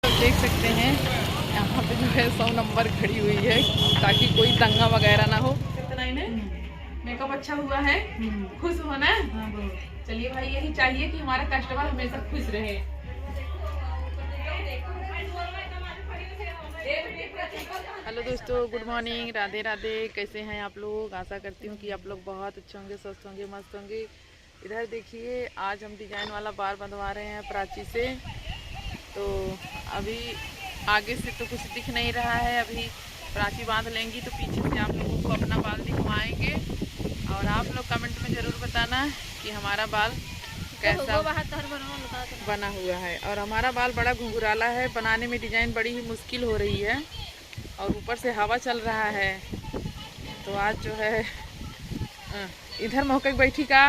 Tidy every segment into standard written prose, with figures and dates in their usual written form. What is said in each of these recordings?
लोग देख सकते हैं यहाँ पे जो है 100 नंबर खड़ी हुई है ताकि कोई दंगा वगैरह ना हो। कितना इन्हें मेकअप अच्छा हुआ है, खुश होना। चलिए भाई, यही चाहिए कि हमारा कस्टमर हमेशा खुश रहे। हेलो दोस्तों, गुड मॉर्निंग, राधे राधे। कैसे हैं आप लोग? आशा करती हूँ कि आप लोग बहुत अच्छे होंगे, स्वस्थ होंगे, मस्त होंगे। इधर देखिए, आज हम डिजाइन वाला बार बंधवा रहे हैं प्राची से। तो अभी आगे से तो कुछ दिख नहीं रहा है, अभी प्राची बांध लेंगी तो पीछे से आप लोगों को अपना बाल दिखवाएंगे। और आप लोग कमेंट में ज़रूर बताना कि हमारा बाल कैसा बना हुआ है। और हमारा बाल बड़ा घुंघराला है, बनाने में डिजाइन बड़ी ही मुश्किल हो रही है और ऊपर से हवा चल रहा है। तो आज जो है इधर मौके बैठी का,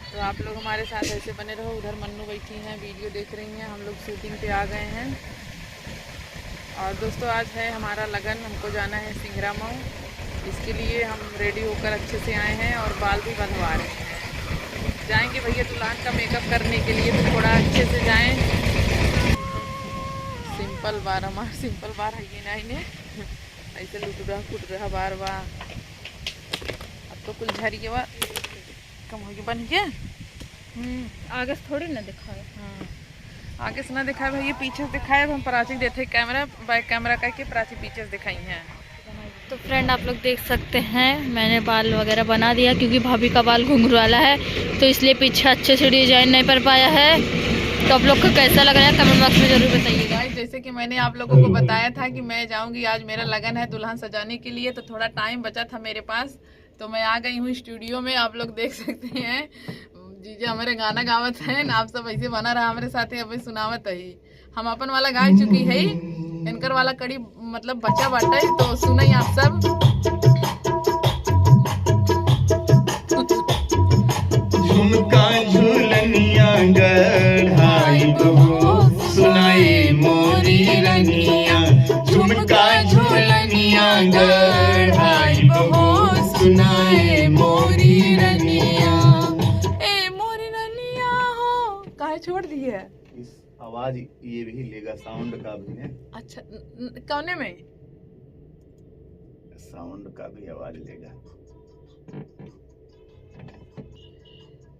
तो आप लोग हमारे साथ ऐसे बने रहो। उधर मन्नू बैठी हैं, वीडियो देख रही हैं। हम लोग शूटिंग पे आ गए हैं। और दोस्तों, आज है हमारा लगन, हमको जाना है सिंगरा मऊ। इसके लिए हम रेडी होकर अच्छे से आए हैं और बाल भी बंधवा रहे हैं। जाएंगे भैया दुल्हन का मेकअप करने के लिए, तो थोड़ा अच्छे से जाएं। सिंपल बार, हमारा सिंपल बार है ये ना, इन्हें ऐसे लुट रहा कुट रहा बार बार। अब तो कुल झरिए बार कम हो गया, बन गया। आगे से थोड़ी ना दिखाए। हाँ, आगे से ना दिखाए भैया, पीछे से दिखाए। हम प्राची देते कैमरा बैक कैमरा करके प्राची पीछे से दिखाई हैं। तो फ्रेंड, आप लोग देख सकते हैं मैंने बाल वगैरह बना दिया, क्योंकि भाभी का बाल घुंघराला है तो इसलिए पीछे अच्छे से डिजाइन नहीं कर पाया है। तो आप लोग को कैसा लग रहा है कमेंट बॉक्स में जरूर बताइएगा। जैसे कि मैंने आप लोगों को बताया था कि मैं जाऊंगी, आज मेरा लगन है दुल्हन सजाने के लिए, तो थोड़ा टाइम बचा था मेरे पास, तो मैं आ गई हूँ स्टूडियो में। आप लोग देख सकते हैं जीजा हमारे गाना गावत हैं, आप सब ऐसे बना रहा हमारे साथ अभी सुनावत है। हम अपन वाला गा चुकी है, इनकर वाला कड़ी मतलब बचा बाटा, तो सुनाई आप सब। झुमका झूलनिया गढ़ाई बहो सुनाए मोरी रनिया, झुमका झूलनिया गढ़ाई बहो सुनाए मोरी रनिया। ए मोरी रनिया हो, काहे छोड़ दी है? इस आवाज ये भी लेगा, साउंड का भी है। अच्छा, कौने में? साउंड का भी आवाज लेगा।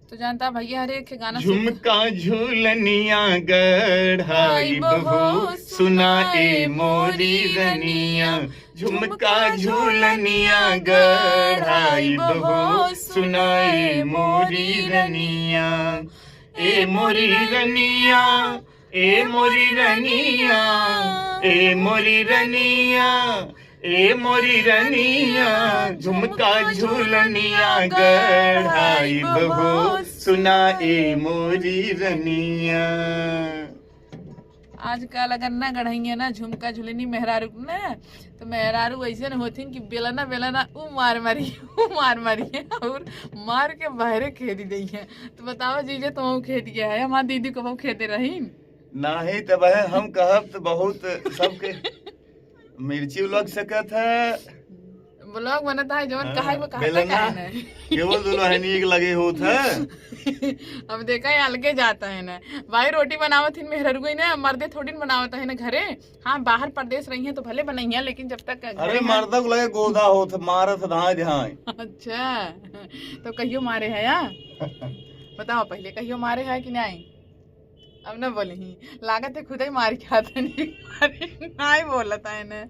तो जानता भैया हर एक गाना झुमका झूलनिया गढ़ाई बहो सुनाए मोरी रनिया, झुमका झूलनिया गढ़ाई बहो सुनाए मोरी रनिया। ए मोरी रनिया, ए मोरी रनिया, ए मोरी रनिया, ए मोरी रनिया, झुमका झूलनिया गढ़ाई बहो सुनाए मोरी रनिया। आज का लगन ना गढ़ाइया ना झुमका झूलनी मेहरारू ना, तो मेहरारू ऐसे न होती कि बेलना बेलना ऊ मार मारी और मार के बहरे खेदी दी है। तो बताओ जीजे, तुम खेत गया है, हमारी दीदी को खेते रही नहीं तब हम कहब तो बहुत सबके मिर्ची लग सकत है, ब्लॉग बनता है जवन कहा वो बेलना केवल दुल्हन नीक लगे होत है। अब देखा है अलगे जाता है ना भाई, रोटी बनावत हिन मेहरारू गई ना, मर्दे थोड़ी न बनावत है ना घरे। हाँ, बाहर प्रदेश रही है तो भले बनाई, लेकिन जब तक अरे मर्दा को लगे गोदा होत मारत धाय धाय। अच्छा, तो कहियो मारे है या बताओ, पहले कहियो मारे है कि नहीं? अब ना बोली ही लागत है खुद ही मार के आते नहीं बोलता है ना।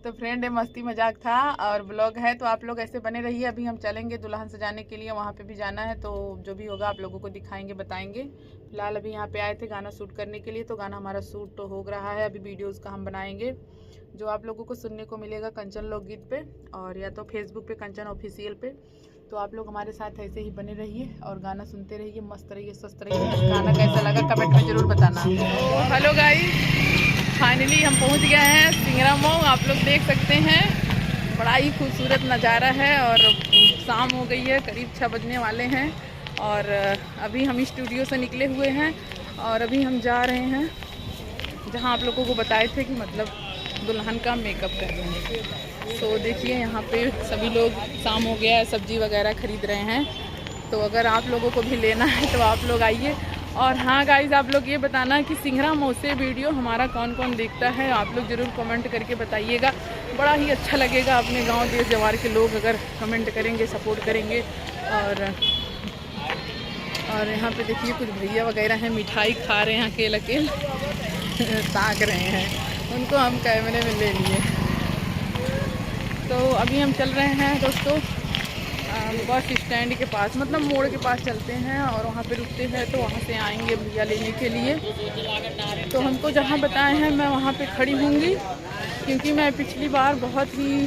तो फ्रेंड, ये मस्ती मजाक था और ब्लॉग है, तो आप लोग ऐसे बने रहिए। अभी हम चलेंगे दुल्हन सजाने के लिए, वहाँ पे भी जाना है, तो जो भी होगा आप लोगों को दिखाएंगे, बताएंगे। फिलहाल अभी यहाँ पे आए थे गाना शूट करने के लिए, तो गाना हमारा शूट तो हो रहा है, अभी वीडियोज़ का हम बनाएंगे, जो आप लोगों को सुनने को मिलेगा कंचन लोकगीत पे, और या तो फेसबुक पे कंचन ऑफिशियल पे। तो आप लोग हमारे साथ ऐसे ही बने रहिए और गाना सुनते रहिए, मस्त रहिए, स्वस्थ रहिए। गाना कैसा लगा कमेंट में जरूर बताना। हेलो गाइस, फाइनली हम पहुंच गए हैं सिंगरा मऊ। आप लोग देख सकते हैं, बड़ा ही खूबसूरत नज़ारा है और शाम हो गई है, करीब 6 बजने वाले हैं। और अभी हम स्टूडियो से निकले हुए हैं और अभी हम जा रहे हैं जहां आप लोगों को बताए थे कि मतलब दुल्हन का मेकअप कर रहे हैं। तो देखिए यहाँ पे सभी लोग, शाम हो गया है, सब्जी वगैरह ख़रीद रहे हैं। तो अगर आप लोगों को भी लेना है तो आप लोग आइए और हाँ गाइज, आप लोग ये बताना कि सिंघरा मौसे वीडियो हमारा कौन कौन देखता है, आप लोग ज़रूर कमेंट करके बताइएगा। बड़ा ही अच्छा लगेगा अपने गांव देश जवार के लोग अगर कमेंट करेंगे, सपोर्ट करेंगे। और यहाँ पे देखिए कुछ भैया वगैरह हैं, मिठाई खा रहे हैं, अकेले ताक रहे हैं, उनको हम कैमरे में ले लिए। तो अभी हम चल रहे हैं दोस्तों बस स्टैंड के पास, मतलब मोड़ के पास चलते हैं और वहाँ पे रुकते हैं, तो वहाँ से आएंगे भैया लेने के लिए। तो हमको जहाँ बताए हैं मैं वहाँ पे खड़ी होंगी, क्योंकि मैं पिछली बार बहुत ही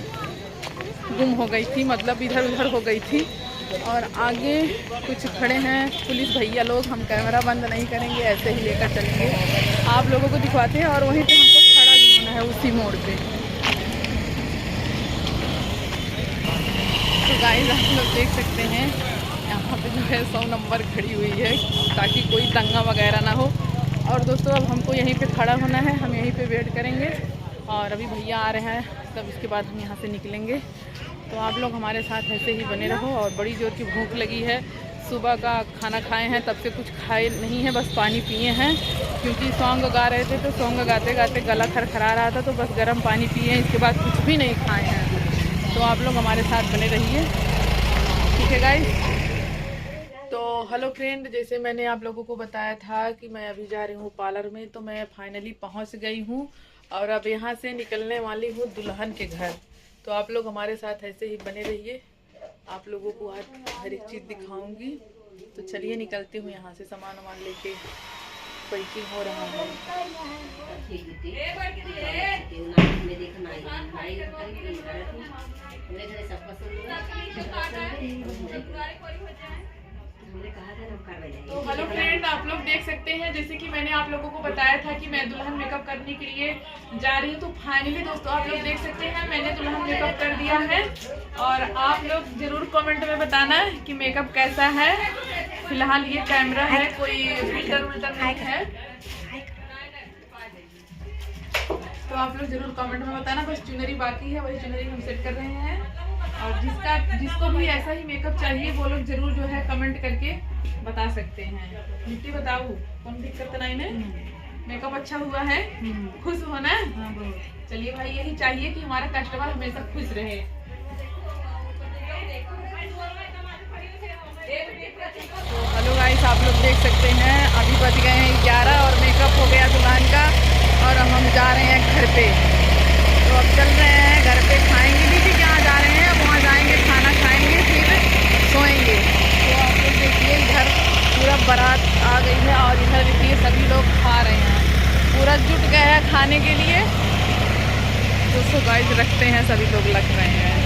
गुम हो गई थी, मतलब इधर उधर हो गई थी। और आगे कुछ खड़े हैं पुलिस भैया लोग, हम कैमरा बंद नहीं करेंगे, ऐसे ही लेकर चलेंगे, आप लोगों को दिखवाते हैं। और वहीं पे हमको खड़ा भी होना है उसी मोड़ पे। तो गाइस आप लोग देख सकते हैं यहाँ पे जो है 100 नंबर खड़ी हुई है, ताकि कोई दंगा वगैरह ना हो। और दोस्तों अब हमको यहीं पे खड़ा होना है, हम यहीं पे वेट करेंगे। और अभी भैया आ रहे हैं, तब इसके बाद हम यहाँ से निकलेंगे। तो आप लोग हमारे साथ ऐसे ही बने रहो। और बड़ी जोर की भूख लगी है, सुबह का खाना खाए हैं, तब से कुछ खाए नहीं है, बस पानी पिए हैं, क्योंकि सॉन्ग गा रहे थे, तो सॉन्ग गाते गाते गला खरखरा रहा था, तो बस गर्म पानी पिए हैं, इसके बाद कुछ भी नहीं खाए हैं। तो आप लोग हमारे साथ बने रहिए, ठीक है गाइस। तो हेलो फ्रेंड, जैसे मैंने आप लोगों को बताया था कि मैं अभी जा रही हूँ पार्लर में, तो मैं फाइनली पहुँच गई हूँ और अब यहाँ से निकलने वाली हूँ दुल्हन के घर। तो आप लोग हमारे साथ ऐसे ही बने रहिए, आप लोगों को आज हर एक चीज़ दिखाऊंगी। तो चलिए निकलती हूँ यहाँ से, सामान वामान लेके पैकिंग हो रहा है। तो हेलो फ्रेंड, आप लोग देख सकते हैं जैसे कि मैंने आप लोगों को बताया था कि मैं दुल्हन मेकअप करने के लिए जा रही हूँ। तो फाइनली दोस्तों आप लोग देख सकते हैं मैंने दुल्हन मेकअप कर दिया है। और आप लोग जरूर कमेंट में बताना कि मेकअप कैसा है। फिलहाल ये कैमरा है, कोई फिल्टर विल्टर नहीं है, तो आप लोग जरूर कमेंट में बताना। बस चुनरी बाकी है, वही चुनरी हम सेट कर रहे हैं। और जिसको भी ऐसा ही मेकअप चाहिए वो लोग जरूर जो है कमेंट करके बता सकते हैं। मिट्टी बताओ, कौन दिक्कत नहीं है? मेकअप अच्छा हुआ है, खुश हो ना? चलिए भाई, यही चाहिए कि हमारा कस्टमर हमेशा खुश रहे। तो हेलो गाइस, आप लोग देख सकते हैं अभी बज गए हैं 11 और मेकअप हो गया दुल्हन का, और अब हम जा रहे हैं घर पे। तो अब चल रहे हैं घर पे, खाएंगे भी कि जहाँ जा रहे हैं वहाँ जाएंगे, खाना खाएंगे, फिर सोएंगे। तो आप लोग देखिए इधर पूरा बारात आ गई है और इधर देखिए सभी लोग खा रहे हैं, पूरा जुट गया है खाने के लिए। दोस्तों गाइस रखते हैं, सभी लोग लग रहे हैं।